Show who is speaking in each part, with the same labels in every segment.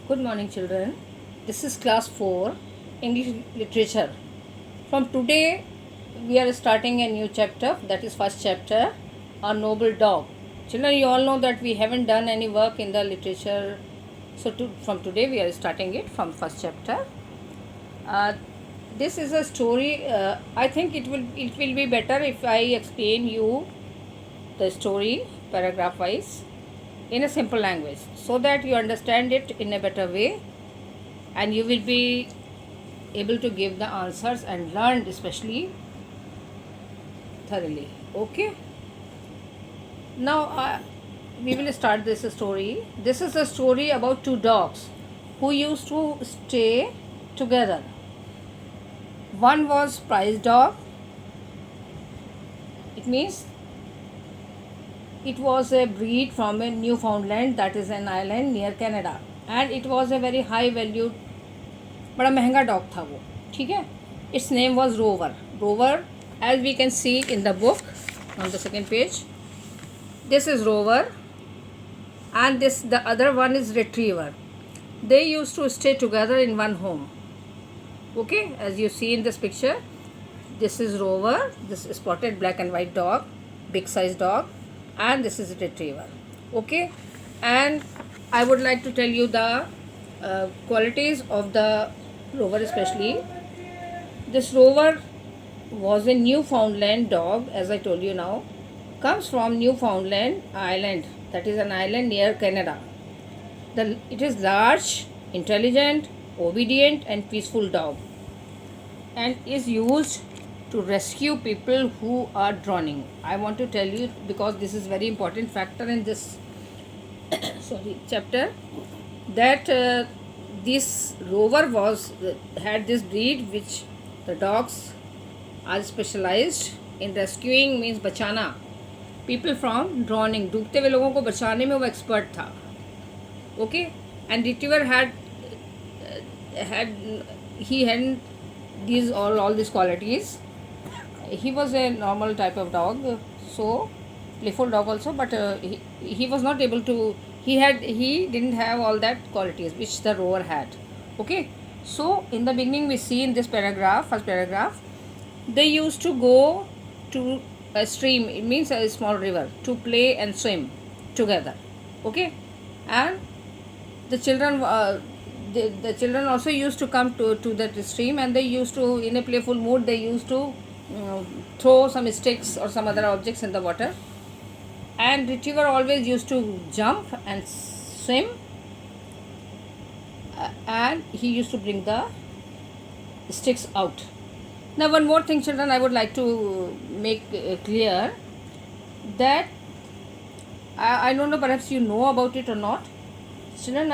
Speaker 1: Good morning, children. This is class 4 English literature. From today, we are starting a new chapter, that is, first chapter, A Noble Dog. Children, you all know that we haven't done any work in the literature, so from today, we are starting it from first chapter. Uh, this is a story. I think it will be better if I explain you the story paragraph wise in a simple language so that you understand it in a better way and you will be able to give the answers and learn especially thoroughly. Okay, now we will start this story. This is a story about two dogs who used to stay together. One was prize dog. It means it was a breed from a Newfoundland, that is an island near Canada, and it was a very high valued, बड़ा महंगा dog था वो. ठीक है. Its name was Rover. Rover, as we can see in the book on the second page, this is Rover and the other one is Retriever. They used to stay together in one home. Okay, as you see in this picture, this is Rover, this is spotted black and white dog, big size dog, and this is Retriever. Okay, and I would like to tell you the qualities of the Rover especially. This Rover was a Newfoundland dog, as I told you now. Comes from Newfoundland Island, that is an island near Canada. It is large, intelligent, obedient and peaceful dog, and is used to rescue people who are drowning. I want to tell you because this is very important factor in this chapter, that this Rover had this breed which the dogs are specialized in rescuing, means बचाना people from drowning. डूबते हुए लोगों को बचाने में वो expert था. Okay, and Retriever had he had all these qualities. He was a normal type of dog, so playful dog also, but he was not able to. He didn't have all that qualities which the Rover had. Okay, so in the beginning we see in this first paragraph, they used to go to a stream. It means a small river to play and swim together. Okay, and the children. The children also used to come to that stream, and they used to, in a playful mood, they used to throw some sticks or some other objects in the water. And Retriever always used to jump and swim, and he used to bring the sticks out. Now, one more thing, children, I would like to make clear that I don't know, perhaps you know about it or not. Children,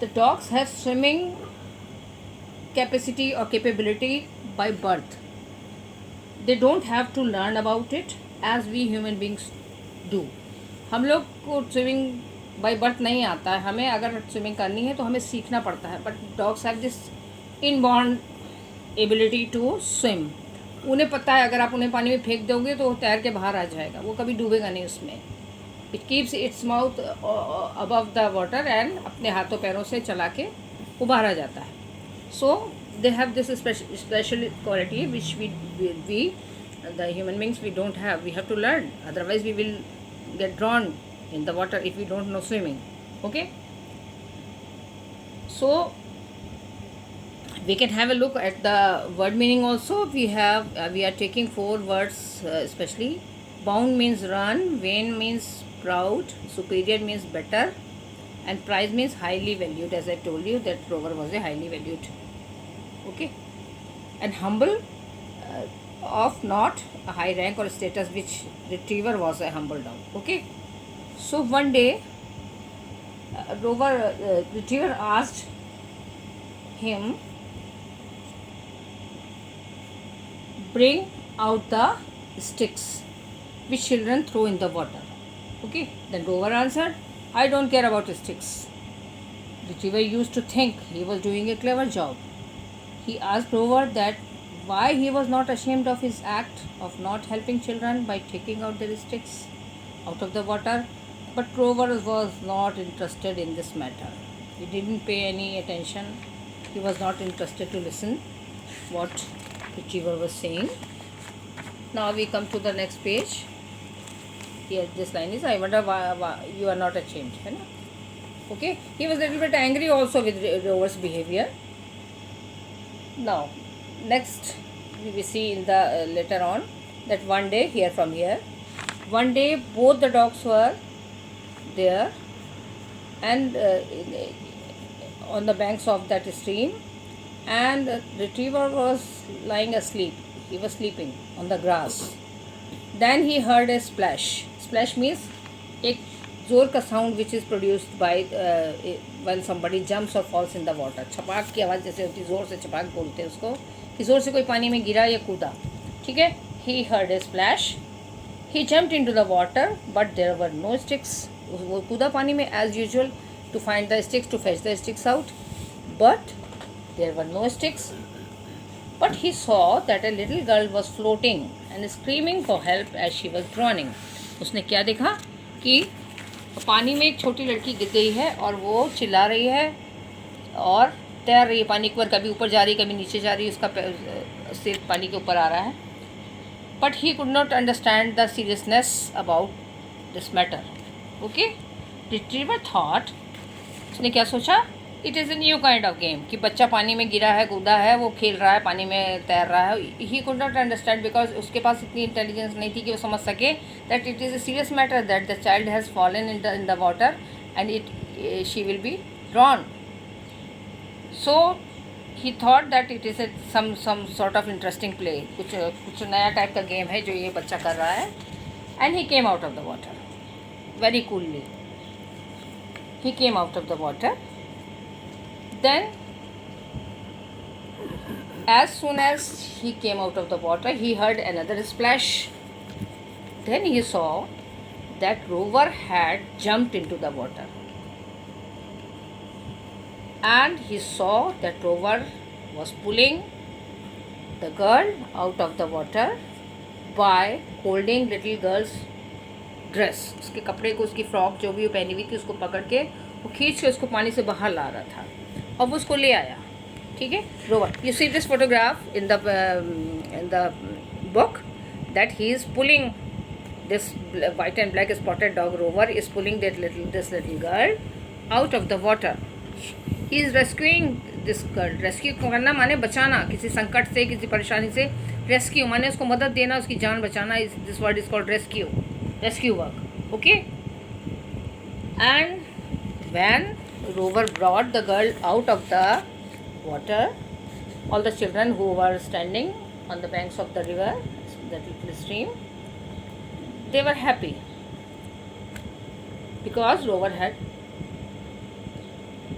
Speaker 1: the dogs have swimming capacity or capability by birth. They don't have to learn about it as we human beings do. हम लोग को swimming by birth नहीं आता है. हमें अगर swimming करनी है तो हमें सीखना पड़ता है. But dogs have this inborn ability to swim. उन्हें पता है अगर आप उन्हें पानी में फेंक दोगे तो वो तैर के बाहर आ जाएगा, वो कभी डूबेगा नहीं उसमें. It keeps its mouth above the water and अपने हाथों पैरों से चला के वो बाहर आ जाता है. So they have this special quality which we the human beings we don't have. We have to learn, otherwise we will get drawn in the water if we don't know swimming. Okay, so we can have a look at the word meaning also. We are taking 4 words especially. Bound means run, vain means proud, superior means better, and prize means highly valued. As I told you that Rover was a highly valued. Okay, and humble, of not a high rank or status, which Retriever was a humble dog. Okay, so one day Retriever asked him, bring out the sticks which children throw in the water. Okay, then Rover answered, I don't care about sticks. Retriever used to think he was doing a clever job. He asked Rover that why he was not ashamed of his act of not helping children by taking out their sticks out of the water, but Rover was not interested in this matter. He didn't pay any attention. He was not interested to listen what retriever was saying. Now we come to the next page. Here this line is, I wonder why you are not ashamed. है ना? Okay. He was a little bit angry also with Rover's behavior. Now, next we will see in the later on that one day one day both the dogs were there and on the banks of that stream, and the retriever was lying asleep. He was sleeping on the grass. Then he heard a splash. Splash means एक जोर का sound which is produced by when somebody jumps or falls in the water. छपाक की आवाज़ जैसे होती है, ज़ोर से छपाक बोलते हैं उसको, कि ज़ोर से कोई पानी में गिरा या कूदा. ठीक है. He heard a splash. He jumped into the water, but there were no sticks. वो कूदा पानी में as usual to find the sticks, to fetch the sticks out, but there were no sticks. But he saw that a little girl was floating and screaming for help as she was drowning. उसने क्या देखा कि पानी में एक छोटी लड़की गिर गई है और वो चिल्ला रही है और तैर रही है पानी के ऊपर, कभी ऊपर जा रही है कभी नीचे जा रही है, उसका सिर पानी के ऊपर आ रहा है. But he could not understand the seriousness about this matter. Okay? Retriever thought, उसने क्या सोचा, it is a new kind of game, कि बच्चा पानी में गिरा है, कूदा है, वो खेल रहा है, पानी में तैर रहा है. He could not understand because उसके पास इतनी इंटेलिजेंस नहीं थी कि वो समझ सके that it is a serious matter, that the child has fallen in the water and she will be drawn. So he thought that it is a some sort of interesting play, कुछ नया type का game है जो ये बच्चा कर रहा है. And he came out of the water very coolly. He came out of the water. Then, as soon as he came out of the water, he heard another splash. Then he saw that Rover had jumped into the water. And he saw that Rover was pulling the girl out of the water by holding little girl's dress. उसके कपड़े को, उसकी frock जो भी वो पहनी हुई थी उसको पकड़ के वो खींच के उसको पानी से बाहर ला रहा था और वो उसको ले आया. ठीक है. Rover, you see this photograph in the book that he is pulling this white and black spotted dog. Rover is pulling this little girl out of the water. He is rescuing this girl. Rescue करना माने बचाना, किसी संकट से, किसी परेशानी से. Rescue माने उसको मदद देना, उसकी जान बचाना. This word is called rescue, rescue work. Okay. And when Rover brought the girl out of the water, all the children who were standing on the banks of the river, that little stream, they were happy because Rover had